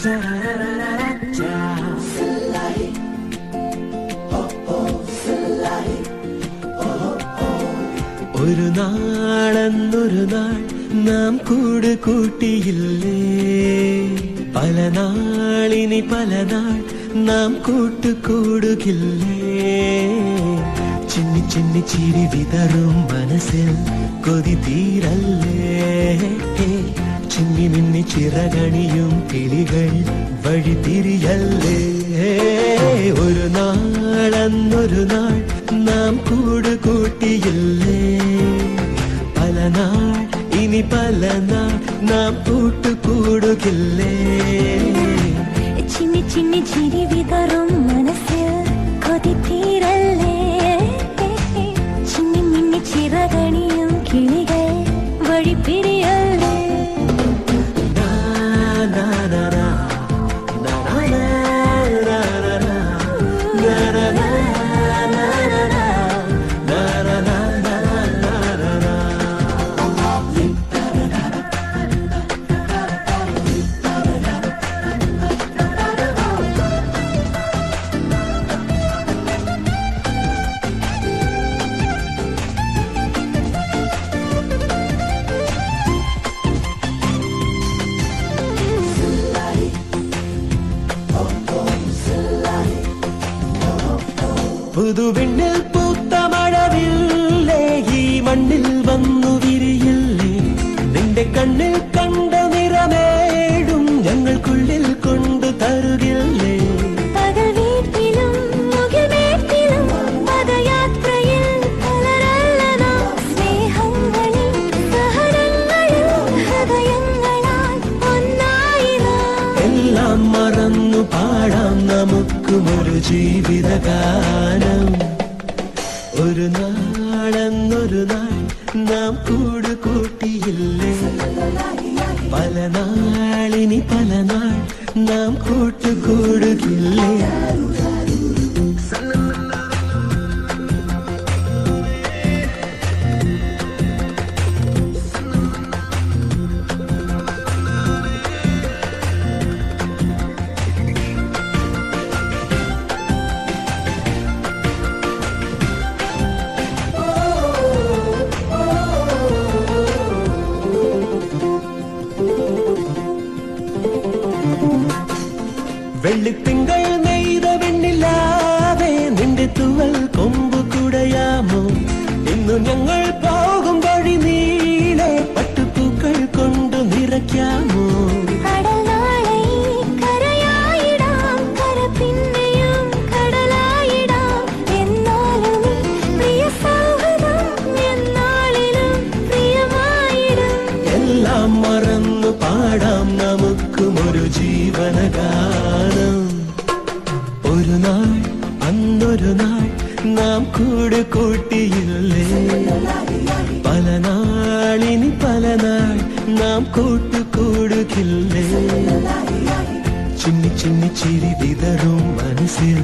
ഒരു നാളെന്നൊരു നാൾ നാം കൂട് കൂട്ടിയില്ലേ, പല നാളിനി പല നാൾ നാം കൂട്ടുകൂടുകില്ലേ. ചിന്നി ചിന്നി ചിരി വിതറും മനസ്സിൽ കൊതി തീരല്ലേ, ചിന്നി മിന്നി ചിറകണിയും കിളികൾ വഴി തിരിയല്ലേ. ഒരു നാളെന്നൊരു നാൾ നാം കൂട് കൂട്ടിയില്ലേ, പല നാൾ ഇനി പല നാൾ നാം കൂട്ടുകൂടുകില്ലേ. ചിന്നി ചിന്നി ചിരി വിതറും മനസ്സിൽ കൊതി തീരല്ലേ, ചിന്നി മിന്നി ചിറകണിയും കിളികൾ വഴി പിരിയല്ലേ. പുതുവിണ്ണിൽ പൂത്ത മഴവില്ലേ, ഈ മണ്ണിൽ വന്നു വിരിയില്ലേ. നിന്റെ കണ്ണിൽ കണ്ട നിറമേടും ഞങ്ങൾക്കുള്ളിൽ കൊണ്ടു തരുകില്ലേ. പകൽ വീട്ടിലും മുകിൽമേട്ടിലും പദയാത്രയിൽ പലരല്ലതാ, സ്നേഹങ്ങളിൽ സഹനങ്ങളിൽ ഹൃദയങ്ങളാൽ ഒന്നായി നാം. എല്ലാം മറന്നു പാടാം നമുക്കുമൊരു ജീവിതഗാനം. ഒരു നാളെന്നൊരു നാൾ നാം കൂട് കൂട്ടിയില്ലേ, പല നാളിനി പല നാൾ നാം കൂട്ടുകൂടുകില്ലേ. വെള്ളിത്തിങ്കൾ നെയ്ത വെണ്ണിലാവേ, നിന്റെ തുവൽ കൊമ്പു കുടയാമോ. ഇന്നു ഞങ്ങൾ പോകും വഴി നീളെ പട്ടുപൂക്കൾ കൊണ്ടു നിറയ്ക്കാമോ. എല്ലാം മറന്നു പാടാം നമുക്കുമൊരു ജീവനഗാനം. ഒരു നാൾ അന്നൊരു നാൾ നാം കൂട് കൂട്ടിയില്ലേ, പല നാളിനി പല നാൾ നാം കൂട്ടുകൂടുകില്ലേ. ചിന്നി ചിന്നി ചിരി വിതറും മനസ്സിൽ